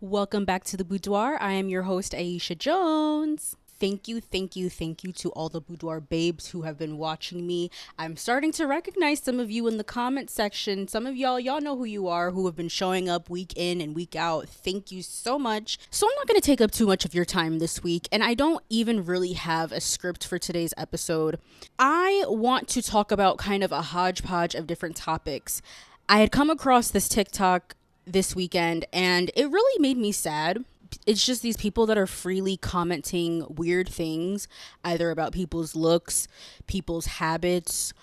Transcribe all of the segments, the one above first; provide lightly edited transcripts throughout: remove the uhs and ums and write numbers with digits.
Welcome back to the Boudoir. I am your host, Aisha Jones. Thank you to all the Boudoir babes who have been watching me. I'm starting to recognize some of you in the comment section. Some of y'all know who you are, who have been showing up week in and week out. Thank you so much. So I'm not going to take up too much of your time this week, and I don't even really have a script for today's episode. I want to talk about kind of a hodgepodge of different topics. I had come across this TikTok this weekend and it really made me sad. It's just these people that are freely commenting weird things, either about people's looks, people's habits,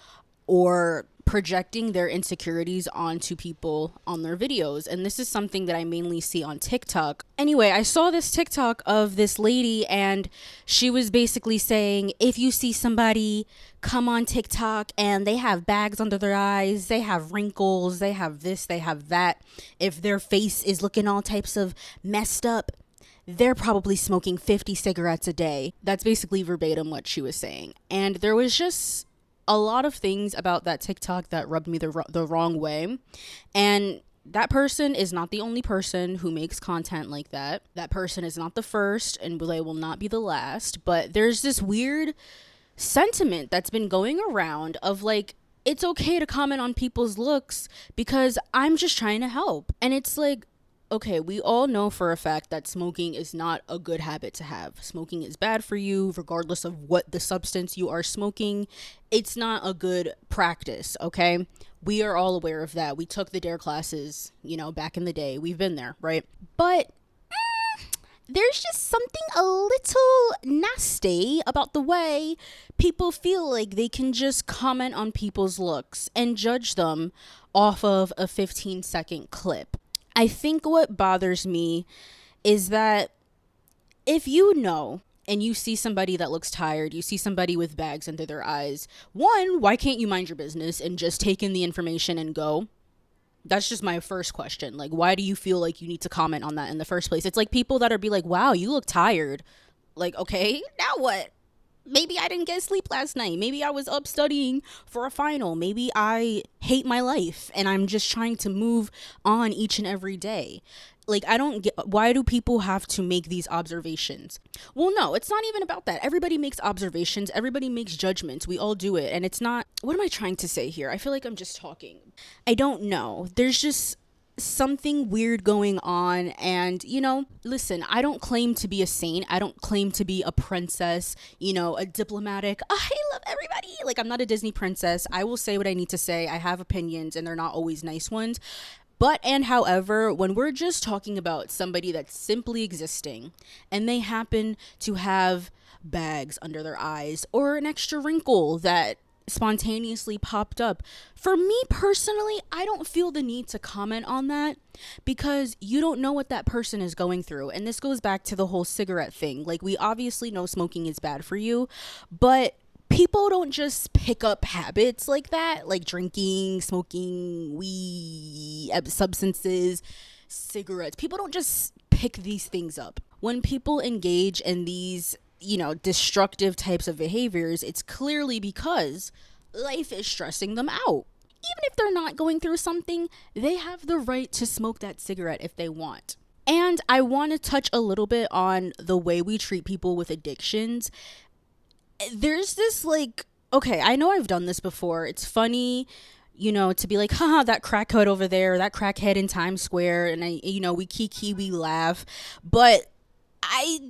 or projecting their insecurities onto people on their videos. And this is something that I mainly see on TikTok. Anyway, I saw this TikTok of this lady and she was basically saying, if you see somebody come on TikTok and they have bags under their eyes, they have wrinkles, they have this, they have that, if their face is looking all types of messed up, they're probably smoking 50 cigarettes a day. That's basically verbatim what she was saying. And there was just a lot of things about that TikTok that rubbed me the wrong way. And that person is not the only person who makes content like that. That person is not the first, and they will not be the last. But there's this weird sentiment that's been going around of like, it's okay to comment on people's looks because I'm just trying to help. And it's like, okay, we all know for a fact that smoking is not a good habit to have. Smoking is bad for you, regardless of what the substance you are smoking. It's not a good practice, okay? We are all aware of that. We took the DARE classes, back in the day. We've been there, right? But there's just something a little nasty about the way people feel like they can just comment on people's looks and judge them off of a 15-second clip. I think what bothers me is that if you know and you see somebody that looks tired, you see somebody with bags under their eyes, one, why can't you mind your business and just take in the information and go? That's just my first question. Like, why do you feel like you need to comment on that in the first place? It's like people that are be like, wow, you look tired. Like, okay, now what? Maybe I didn't get sleep last night. Maybe I was up studying for a final. Maybe I hate my life and I'm just trying to move on each and every day. Like, I don't get, why do people have to make these observations? Well, no, it's not even about that. Everybody makes observations. Everybody makes judgments. We all do it. And it's not, what am I trying to say here? I feel like I'm just talking. I don't know. There's just something weird going on. And listen, I don't claim to be a saint. I don't claim to be a princess, a diplomatic, I love everybody. Like, I'm not a Disney princess. I will say what I need to say. I have opinions and they're not always nice ones. However, when we're just talking about somebody that's simply existing and they happen to have bags under their eyes or an extra wrinkle that spontaneously popped up, for me personally, I don't feel the need to comment on that because you don't know what that person is going through. And this goes back to the whole cigarette thing. Like, we obviously know smoking is bad for you, but people don't just pick up habits like that, like drinking, smoking, weed, substances, cigarettes. People don't just pick these things up. When people engage in these destructive types of behaviors, it's clearly because life is stressing them out. Even if they're not going through something, they have the right to smoke that cigarette if they want. And I want to touch a little bit on the way we treat people with addictions. There's this okay, I know I've done this before. It's funny, to be like, haha, that crackhead over there, that crackhead in Times Square. And we kiki, we laugh. But I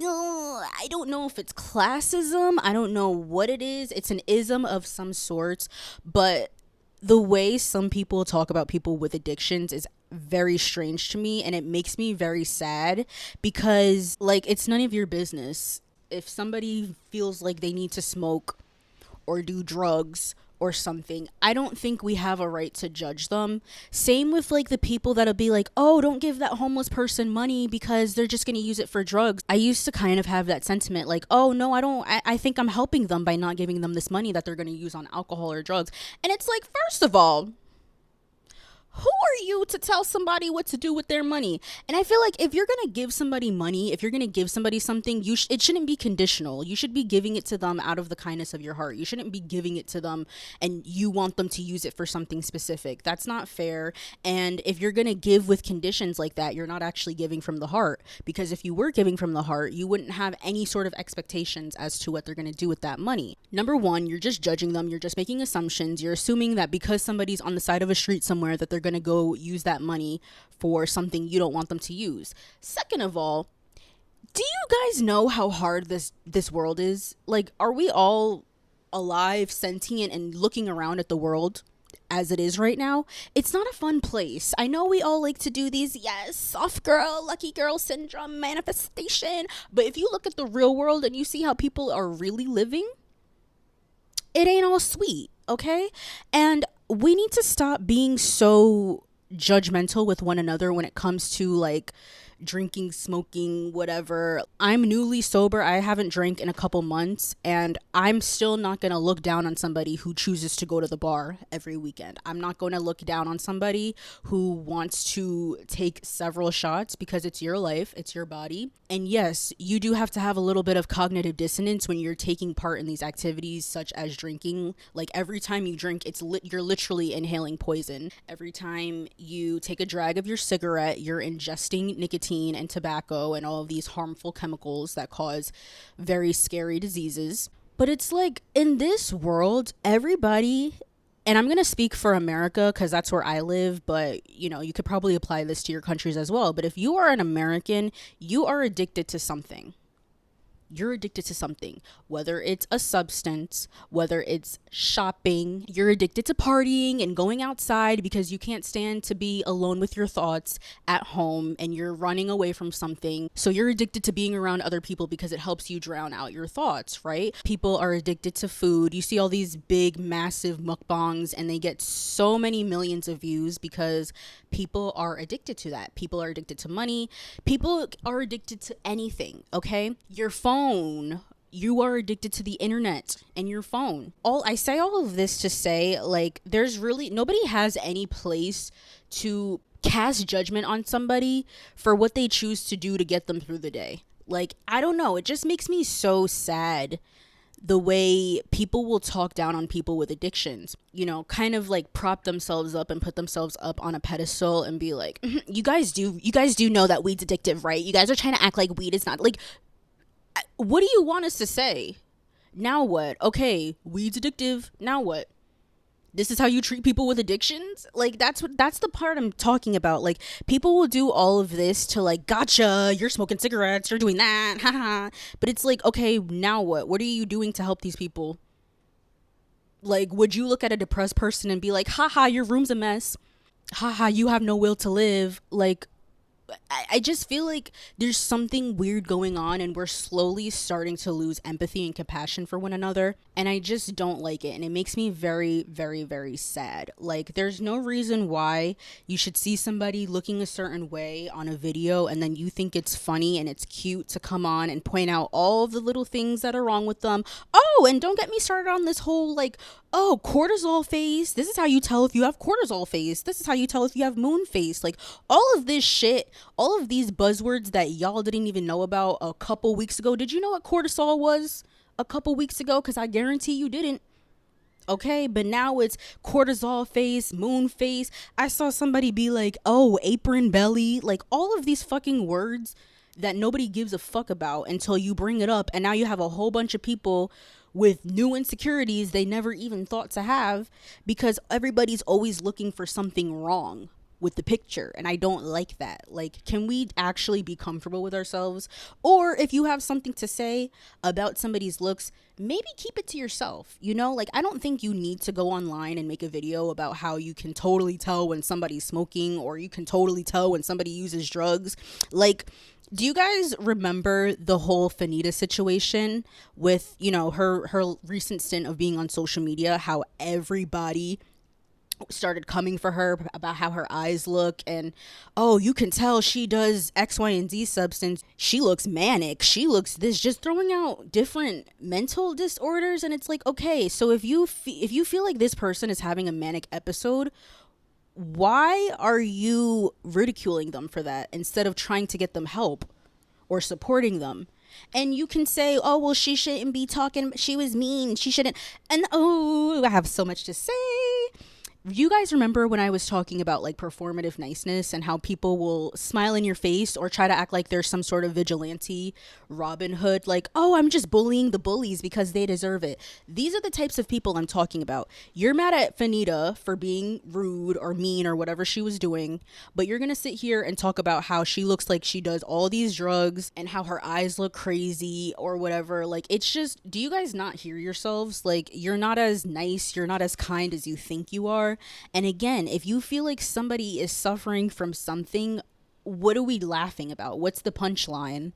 don't know if it's classism. I don't know what it is. It's an ism of some sorts. But the way some people talk about people with addictions is very strange to me. And it makes me very sad because, it's none of your business. If somebody feels like they need to smoke or do drugs or something, I don't think we have a right to judge them. Same with the people that'll be like, oh, don't give that homeless person money because they're just going to use it for drugs. I used to kind of have that sentiment like, oh, no, I think I'm helping them by not giving them this money that they're going to use on alcohol or drugs. And it's like, first of all, Who are you to tell somebody what to do with their money? And I feel like if you're gonna give somebody money, if you're gonna give somebody something, it shouldn't be conditional. You should be giving it to them out of the kindness of your heart. You shouldn't be giving it to them and you want them to use it for something specific. That's not fair. And if you're gonna give with conditions like that, you're not actually giving from the heart. Because if you were giving from the heart, you wouldn't have any sort of expectations as to what they're gonna do with that money. Number one, you're just judging them. You're just making assumptions. You're assuming that because somebody's on the side of a street somewhere that they're going to go use that money for something you don't want them to use. Second of all, do you guys know how hard this world is? Like, are we all alive, sentient, and looking around at the world as it is right now? It's not a fun place. I know we all like to do these, yes, soft girl, lucky girl syndrome, manifestation. But if you look at the real world and you see how people are really living, it ain't all sweet, okay? And we need to stop being so judgmental with one another when it comes to like drinking, smoking, whatever. I'm newly sober. I haven't drank in a couple months, and I'm still not going to look down on somebody who chooses to go to the bar every weekend. I'm not going to look down on somebody who wants to take several shots because it's your life, it's your body. And yes, you do have to have a little bit of cognitive dissonance when you're taking part in these activities such as drinking. Like every time you drink, you're literally inhaling poison. Every time you take a drag of your cigarette, you're ingesting nicotine and tobacco and all of these harmful chemicals that cause very scary diseases. But it's like in this world, everybody, and I'm going to speak for America because that's where I live, but you know, you could probably apply this to your countries as well. But if you are an American, you are addicted to something. You're addicted to something, whether it's a substance, whether it's shopping. You're addicted to partying and going outside because you can't stand to be alone with your thoughts at home and you're running away from something. So you're addicted to being around other people because it helps you drown out your thoughts, right? People are addicted to food. You see all these big, massive mukbangs and they get so many millions of views because people are addicted to that. People are addicted to money. People are addicted to anything, okay? Your phone. You are addicted to the internet and your phone. I say all of this to say, like, there's really nobody has any place to cast judgment on somebody for what they choose to do to get them through the day. Like, I don't know, it just makes me so sad the way people will talk down on people with addictions, you know, kind of like prop themselves up and put themselves up on a pedestal and be like, you guys do know that weed's addictive, right? You guys are trying to act like weed is not. Like, what do you want us to say? Now what? Okay, weed's addictive. Now what? This is how you treat people with addictions? Like, that's the part I'm talking about. Like, people will do all of this to like, gotcha, you're smoking cigarettes, you're doing that, haha. But it's like, okay, now what? What are you doing to help these people? Like, would you look at a depressed person and be like, haha, your room's a mess. Haha, you have no will to live. Like, I just feel like there's something weird going on and we're slowly starting to lose empathy and compassion for one another. And I just don't like it. And it makes me very, very, very sad. Like, there's no reason why you should see somebody looking a certain way on a video and then you think it's funny and it's cute to come on and point out all of the little things that are wrong with them. Oh, and don't get me started on this whole like, oh, cortisol face. This is how you tell if you have cortisol face. This is how you tell if you have moon face. Like, all of this shit, all of these buzzwords that y'all didn't even know about a couple weeks ago. Did you know what cortisol was a couple weeks ago? Because I guarantee you didn't. Okay, but now it's cortisol face, moon face. I saw somebody be like, oh, apron belly. Like, all of these fucking words that nobody gives a fuck about until you bring it up. And now you have a whole bunch of people with new insecurities they never even thought to have because everybody's always looking for something wrong with the picture. And I don't like that. Like, can we actually be comfortable with ourselves? Or if you have something to say about somebody's looks, maybe keep it to yourself. You know, like, I don't think you need to go online and make a video about how you can totally tell when somebody's smoking or you can totally tell when somebody uses drugs. Like, do you guys remember the whole Fanita situation with, you know, her recent stint of being on social media, how everybody started coming for her about how her eyes look and, oh, you can tell she does X, Y, and Z substance. She looks manic. She looks this, just throwing out different mental disorders. And it's like, okay, so if you feel like this person is having a manic episode, why are you ridiculing them for that instead of trying to get them help or supporting them? And you can say, oh, well, she shouldn't be talking. She was mean. She shouldn't. And oh, I have so much to say. You guys remember when I was talking about like performative niceness and how people will smile in your face or try to act like there's some sort of vigilante Robin Hood, like, oh, I'm just bullying the bullies because they deserve it. These are the types of people I'm talking about. You're mad at Fanita for being rude or mean or whatever she was doing, but you're going to sit here and talk about how she looks like she does all these drugs and how her eyes look crazy or whatever. Like, it's just, do you guys not hear yourselves? Like, you're not as nice, you're not as kind as you think you are. And again, if you feel like somebody is suffering from something, what are we laughing about? What's the punchline?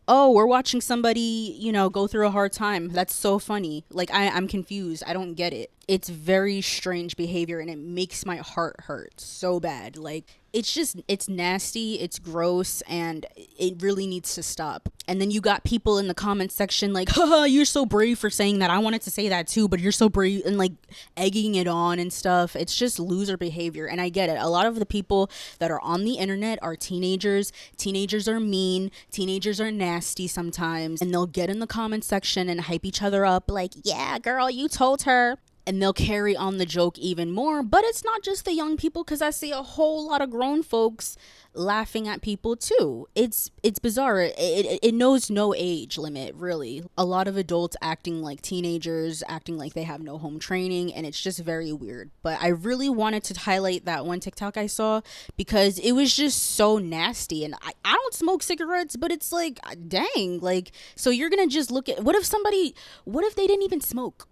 Oh, we're watching somebody, go through a hard time. That's so funny. Like, I'm confused. I don't get it. It's very strange behavior and it makes my heart hurt so bad. Like, it's nasty, it's gross, and it really needs to stop. And then you got people in the comments section like, haha, you're so brave for saying that. I wanted to say that too, but you're so brave, and like egging it on and stuff. It's just loser behavior. And I get it. A lot of the people that are on the internet are teenagers. Teenagers are mean. Teenagers are nasty sometimes. And they'll get in the comment section and hype each other up like, yeah, girl, you told her. And they'll carry on the joke even more. But it's not just the young people, because I see a whole lot of grown folks laughing at people too. It's bizarre. It knows no age limit, really. A lot of adults acting like teenagers, acting like they have no home training, and it's just very weird. But I really wanted to highlight that one TikTok I saw because it was just so nasty. And I don't smoke cigarettes, but it's like, dang, like, so you're gonna just look at, what if they didn't even smoke?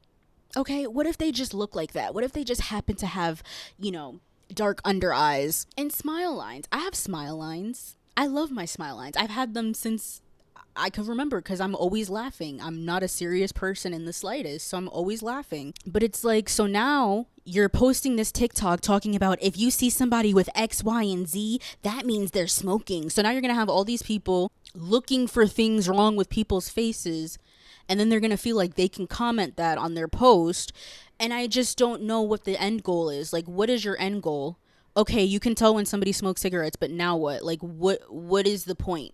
Okay, what if they just look like that? What if they just happen to have, dark under eyes and smile lines? I have smile lines. I love my smile lines. I've had them since I can remember because I'm always laughing. I'm not a serious person in the slightest, so I'm always laughing. But it's like, so now you're posting this TikTok talking about if you see somebody with X, Y, and Z, that means they're smoking. So now you're going to have all these people looking for things wrong with people's faces, and then they're going to feel like they can comment that on their post. And I just don't know what the end goal is. Like, what is your end goal? Okay, you can tell when somebody smokes cigarettes, but now what? Like, what is the point?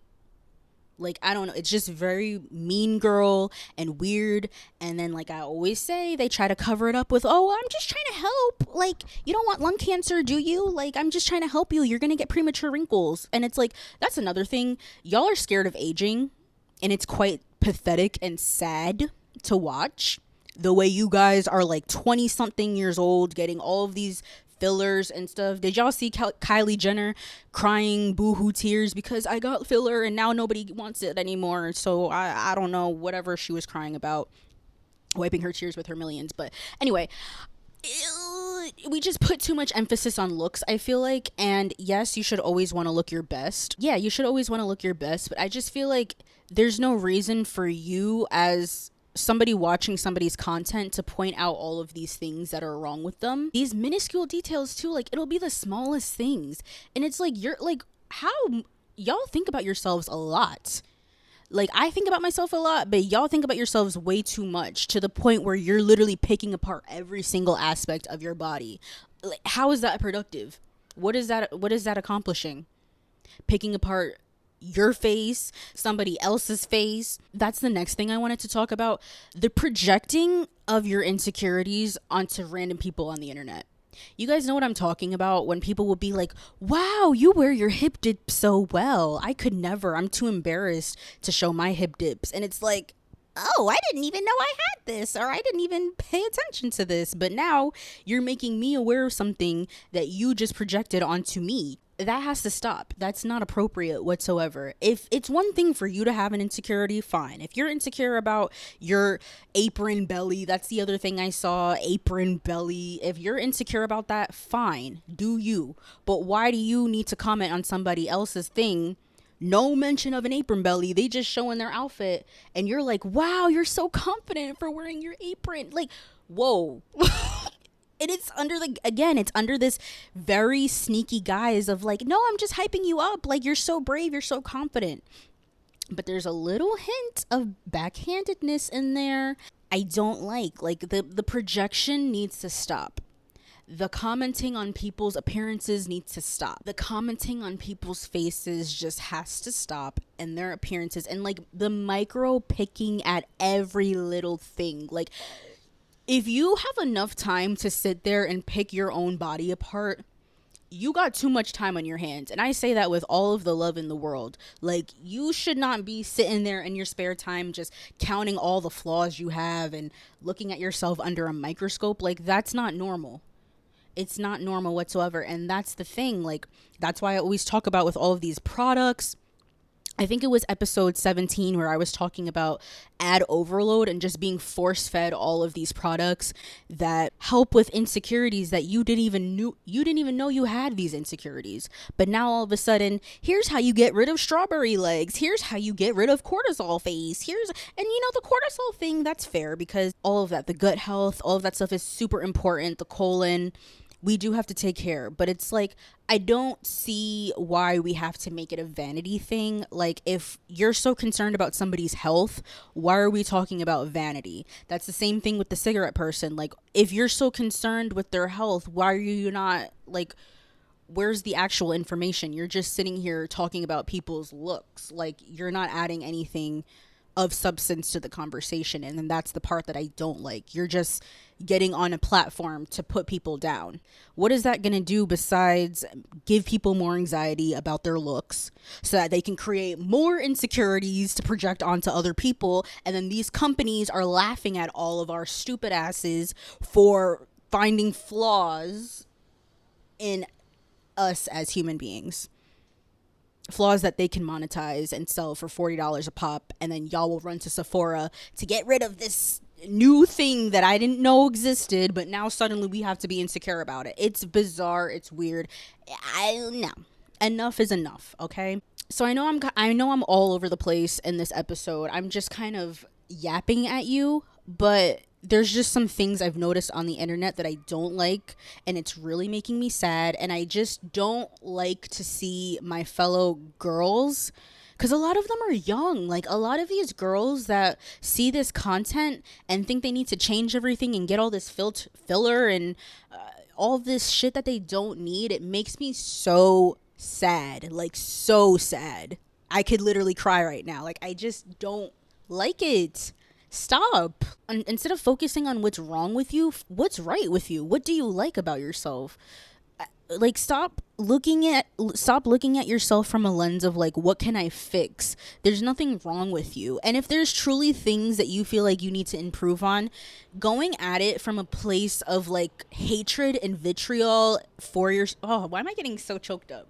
Like, I don't know. It's just very mean girl and weird. And then, like I always say, they try to cover it up with, oh, I'm just trying to help. Like, you don't want lung cancer, do you? Like, I'm just trying to help you. You're going to get premature wrinkles. And it's like, that's another thing. Y'all are scared of aging. And it's quite pathetic and sad to watch. The way you guys are like 20 something years old getting all of these fillers and stuff. Did y'all see Kylie Jenner crying boohoo tears because I got filler and now nobody wants it anymore? So I don't know, whatever she was crying about, wiping her tears with her millions. But anyway, we just put too much emphasis on looks, I feel like. And yes, you should always want to look your best. Yeah, you should always want to look your best. But I just feel like there's no reason for you as somebody watching somebody's content to point out all of these things that are wrong with them. These minuscule details too, like it'll be the smallest things. And it's like, you're like, how y'all think about yourselves a lot. Like, I think about myself a lot, but y'all think about yourselves way too much, to the point where you're literally picking apart every single aspect of your body. Like, how is that productive? What is that accomplishing? Picking apart your face, somebody else's face. That's the next thing I wanted to talk about. The projecting of your insecurities onto random people on the internet. You guys know what I'm talking about, when people will be like, wow, you wear your hip dips so well. I could never. I'm too embarrassed to show my hip dips. And it's like, oh, I didn't even know I had this, or I didn't even pay attention to this. But now you're making me aware of something that you just projected onto me. That has to stop. That's not appropriate whatsoever. If it's one thing for you to have an insecurity, fine. If you're insecure about your apron belly, that's the other thing I saw, apron belly. If you're insecure about that, fine. Do you. But why do you need to comment on somebody else's thing? No mention of an apron belly. They just showing their outfit. And you're like, wow, you're so confident for wearing your apron. Like, whoa. And it's under it's under this very sneaky guise of like, no, I'm just hyping you up. Like, you're so brave. You're so confident. But there's a little hint of backhandedness in there. I don't like the projection needs to stop. The commenting on people's appearances needs to stop. The commenting on people's faces just has to stop, and their appearances, and like the micro picking at every little thing. Like, if you have enough time to sit there and pick your own body apart, you got too much time on your hands. And I say that with all of the love in the world. Like, you should not be sitting there in your spare time just counting all the flaws you have and looking at yourself under a microscope. Like, that's not normal. It's not normal whatsoever. And that's the thing. Like, that's why I always talk about with all of these products. I think it was episode 17 where I was talking about ad overload and just being force fed all of these products that help with insecurities that you didn't even know you had these insecurities. But now all of a sudden, here's how you get rid of strawberry legs. Here's how you get rid of cortisol face. And the cortisol thing, that's fair because all of that, the gut health, all of that stuff is super important. The colon, we do have to take care, but it's like, I don't see why we have to make it a vanity thing. Like, if you're so concerned about somebody's health, why are we talking about vanity? That's the same thing with the cigarette person. Like, if you're so concerned with their health, why are you not, like, where's the actual information? You're just sitting here talking about people's looks. Like, you're not adding anything of substance to the conversation. And then that's the part that I don't like. You're just getting on a platform to put people down. What is that going to do besides give people more anxiety about their looks so that they can create more insecurities to project onto other people? And then these companies are laughing at all of our stupid asses for finding flaws in us as human beings. Flaws that they can monetize and sell for $40 a pop, and then y'all will run to Sephora to get rid of this new thing that I didn't know existed, but now suddenly we have to be insecure about it. It's bizarre. It's weird. No. Enough is enough, okay? So I know I'm all over the place in this episode. I'm just kind of yapping at you, but there's just some things I've noticed on the internet that I don't like, and it's really making me sad. And I just don't like to see my fellow girls, because a lot of them are young. Like, a lot of these girls that see this content and think they need to change everything and get all this filler and all this shit that they don't need. It makes me so sad. Like, so sad. I could literally cry right now. Like, I just don't like it. Stop. Instead of focusing on what's wrong with you, what's right with you? What do you like about yourself? Like, stop looking at yourself from a lens of like, what can I fix? There's nothing wrong with you. And if there's truly things that you feel like you need to improve on, going at it from a place of like hatred and vitriol for your, oh, why am I getting so choked up?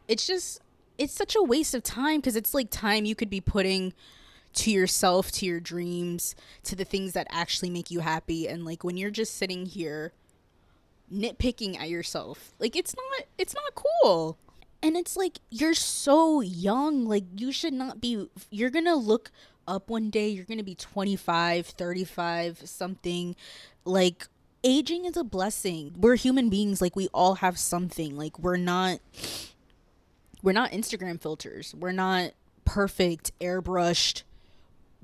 It's such a waste of time, because it's like time you could be putting to yourself, to your dreams, to the things that actually make you happy. And like, when you're just sitting here nitpicking at yourself, like, it's not cool. And it's like, you're so young. Like, you should not be, you're gonna look up one day, you're gonna be 25, 35, something. Like, aging is a blessing. We're human beings. Like, we all have something. Like, we're not Instagram filters. We're not perfect airbrushed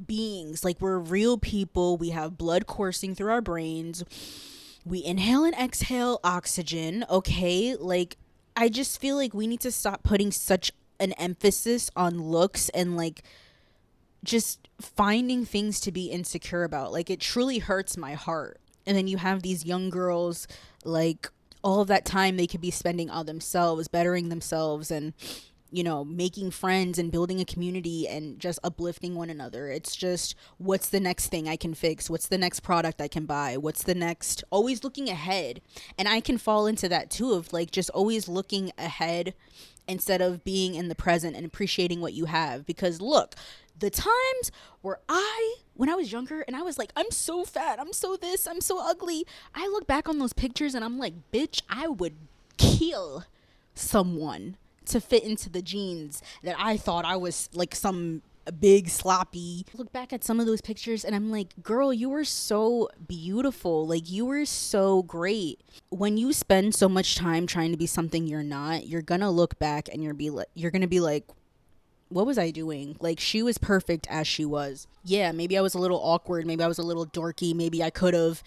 beings. Like, we're real people. We have blood coursing through our brains. We inhale and exhale oxygen, okay? Like, I just feel like we need to stop putting such an emphasis on looks and like just finding things to be insecure about. Like, it truly hurts my heart. And then you have these young girls, like, all of that time they could be spending on themselves, bettering themselves, and making friends and building a community and just uplifting one another. It's just, what's the next thing I can fix? What's the next product I can buy? What's the next? Always looking ahead. And I can fall into that too, of like just always looking ahead instead of being in the present and appreciating what you have. Because look, the times where when I was younger and I was like, I'm so fat, I'm so this, I'm so ugly, I look back on those pictures and I'm like, bitch, I would kill someone to fit into the jeans that I thought I was like some big sloppy. Look back at some of those pictures and I'm like, girl, you were so beautiful. Like, you were so great. When you spend so much time trying to be something you're not, you're gonna look back and you're gonna be like, what was I doing? Like, she was perfect as she was. Yeah, maybe I was a little awkward, maybe I was a little dorky, maybe I could have,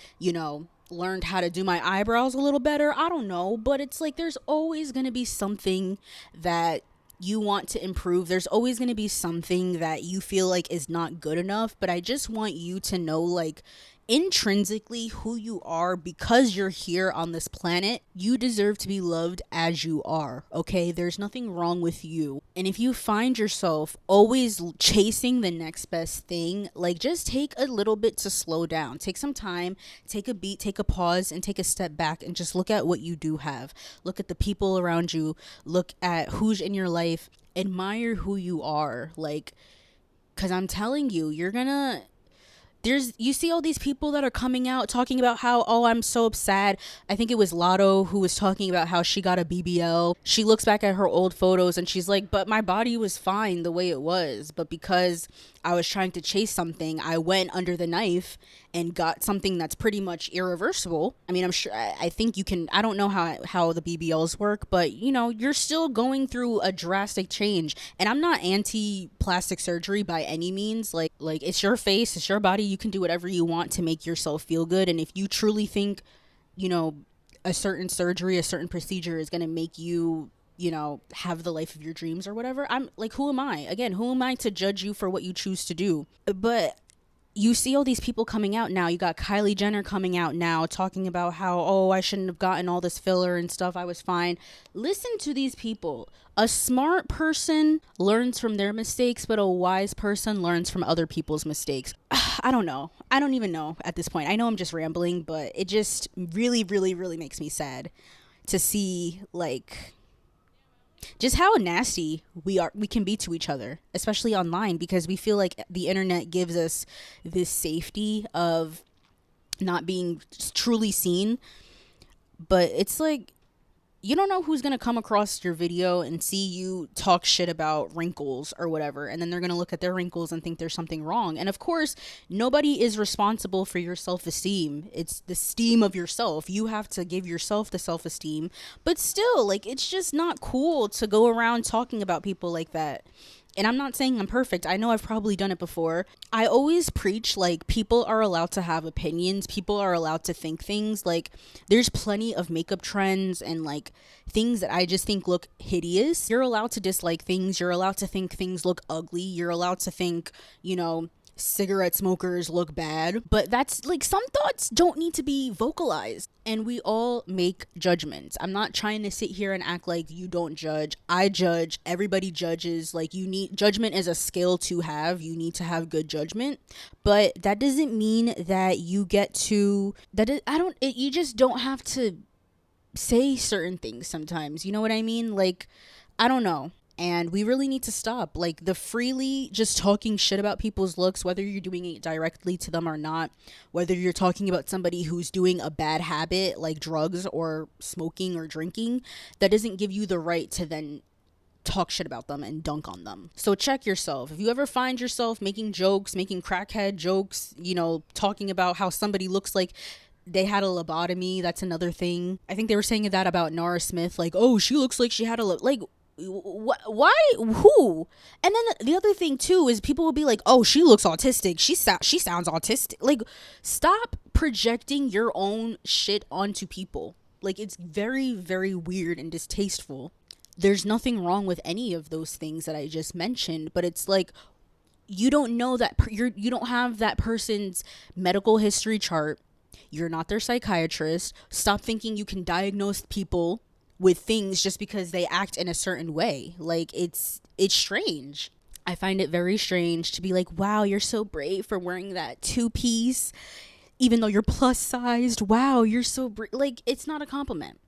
learned how to do my eyebrows a little better. I don't know, but it's like there's always going to be something that you want to improve. There's always going to be something that you feel like is not good enough, but I just want you to know, like, intrinsically who you are. Because you're here on this planet, you deserve to be loved as you are. Okay, there's nothing wrong with you. And if you find yourself always chasing the next best thing, like, just take a little bit to slow down, take some time, take a beat, take a pause, and take a step back and just look at what you do have. Look at the people around you, look at who's in your life, admire who you are. Like, because I'm telling you, you're gonna, you see all these people that are coming out talking about how, oh, I'm so sad. I think it was Lotto who was talking about how she got a BBL. She looks back at her old photos and she's like, but my body was fine the way it was, but because I was trying to chase something, I went under the knife and got something that's pretty much irreversible. I mean, I'm sure, I think you can, I don't know how the BBLs work, but you know, you're still going through a drastic change. And I'm not anti plastic surgery by any means. Like it's your face, it's your body. You can do whatever you want to make yourself feel good. And if you truly think, you know, a certain surgery, a certain procedure is going to make you, you know, have the life of your dreams or whatever, I'm like, who am I? Again, who am I to judge you for what you choose to do? But you see all these people coming out now. You got Kylie Jenner coming out now talking about how, oh, I shouldn't have gotten all this filler and stuff. I was fine. Listen to these people. A smart person learns from their mistakes, but a wise person learns from other people's mistakes. I don't know. I don't even know at this point. I know I'm just rambling, but it just really, really, really makes me sad to see, like, just how nasty we can be to each other, especially online, because we feel like the internet gives us this safety of not being truly seen. But it's like, you don't know who's going to come across your video and see you talk shit about wrinkles or whatever, and then they're going to look at their wrinkles and think there's something wrong. And of course, nobody is responsible for your self-esteem. It's the esteem of yourself. You have to give yourself the self-esteem. But still, like, it's just not cool to go around talking about people like that. And I'm not saying I'm perfect. I know I've probably done it before. I always preach, like, people are allowed to have opinions. People are allowed to think things. Like, there's plenty of makeup trends and, like, things that I just think look hideous. You're allowed to dislike things. You're allowed to think things look ugly. You're allowed to think, you know, cigarette smokers look bad. But that's, like, some thoughts don't need to be vocalized. And we all make judgments. I'm not trying to sit here and act like you don't judge. I judge. Everybody judges. Like, judgment is a skill to have. You need to have good judgment. But that doesn't mean that you get to, you just don't have to say certain things sometimes. You know what I mean? Like, I don't know. And we really need to stop, like, the freely just talking shit about people's looks, whether you're doing it directly to them or not, whether you're talking about somebody who's doing a bad habit like drugs or smoking or drinking. That doesn't give you the right to then talk shit about them and dunk on them. So check yourself. If you ever find yourself making jokes, making crackhead jokes, you know, talking about how somebody looks like they had a lobotomy, that's another thing. I think they were saying that about Nora Smith, like, oh, she looks like she had like, why, who? And then the other thing too is people will be like, oh, she looks autistic, she sounds autistic. Like, stop projecting your own shit onto people. Like, it's very, very weird and distasteful. There's nothing wrong with any of those things that I just mentioned, but it's like, you don't know that you don't have that person's medical history chart. You're not their psychiatrist. Stop thinking you can diagnose people with things just because they act in a certain way. Like, it's strange. I find it very strange to be like, wow, you're so brave for wearing that 2-piece, even though you're plus sized. Wow, you're so like, it's not a compliment.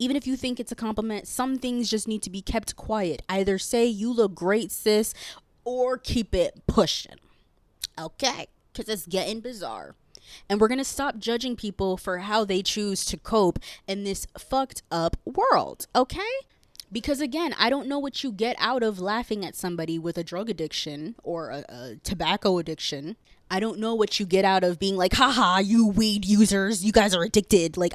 Even if you think it's a compliment, some things just need to be kept quiet. Either say you look great, sis, or keep it pushing. Okay? Because it's getting bizarre. And we're going to stop judging people for how they choose to cope in this fucked up world, okay? Because again, I don't know what you get out of laughing at somebody with a drug addiction or a tobacco addiction. I don't know what you get out of being like, haha, you weed users, you guys are addicted. Like,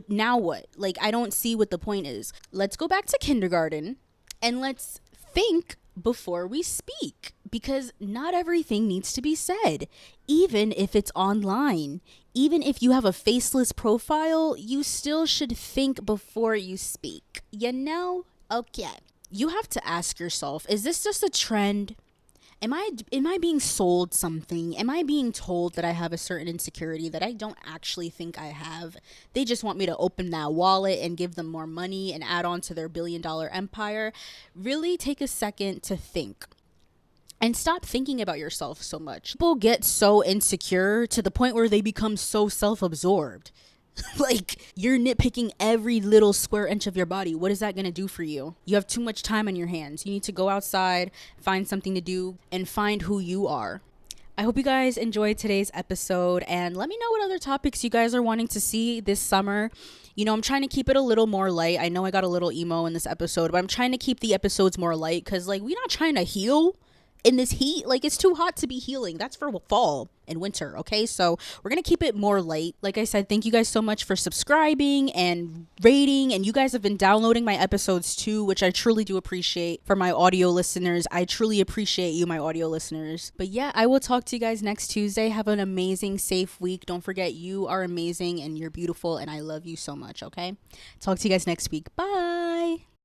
now what? Like, I don't see what the point is. Let's go back to kindergarten and let's think before we speak, because not everything needs to be said, even if it's online. Even if you have a faceless profile, you still should think before you speak. You know? Okay. You have to ask yourself, is this just a trend? Am I being sold something? Am I being told that I have a certain insecurity that I don't actually think I have? They just want me to open that wallet and give them more money and add on to their billion-dollar empire. Really take a second to think. And stop thinking about yourself so much. People get so insecure to the point where they become so self-absorbed. Like, you're nitpicking every little square inch of your body. What is that going to do for you? You have too much time on your hands. You need to go outside, find something to do, and find who you are. I hope you guys enjoyed today's episode, and let me know what other topics you guys are wanting to see this summer. You know, I'm trying to keep it a little more light. I know I got a little emo in this episode, but I'm trying to keep the episodes more light because, like, we're not trying to heal in this heat. Like, it's too hot to be healing. That's for fall and winter. Okay, so we're gonna keep it more light. Like I said, thank you guys so much for subscribing and rating, and you guys have been downloading my episodes too, which I truly do appreciate. For my audio listeners, I truly appreciate you, my audio listeners. But yeah, I will talk to you guys next Tuesday. Have an amazing, safe week. Don't forget, you are amazing and you're beautiful, and I love you so much. Okay, talk to you guys next week. Bye.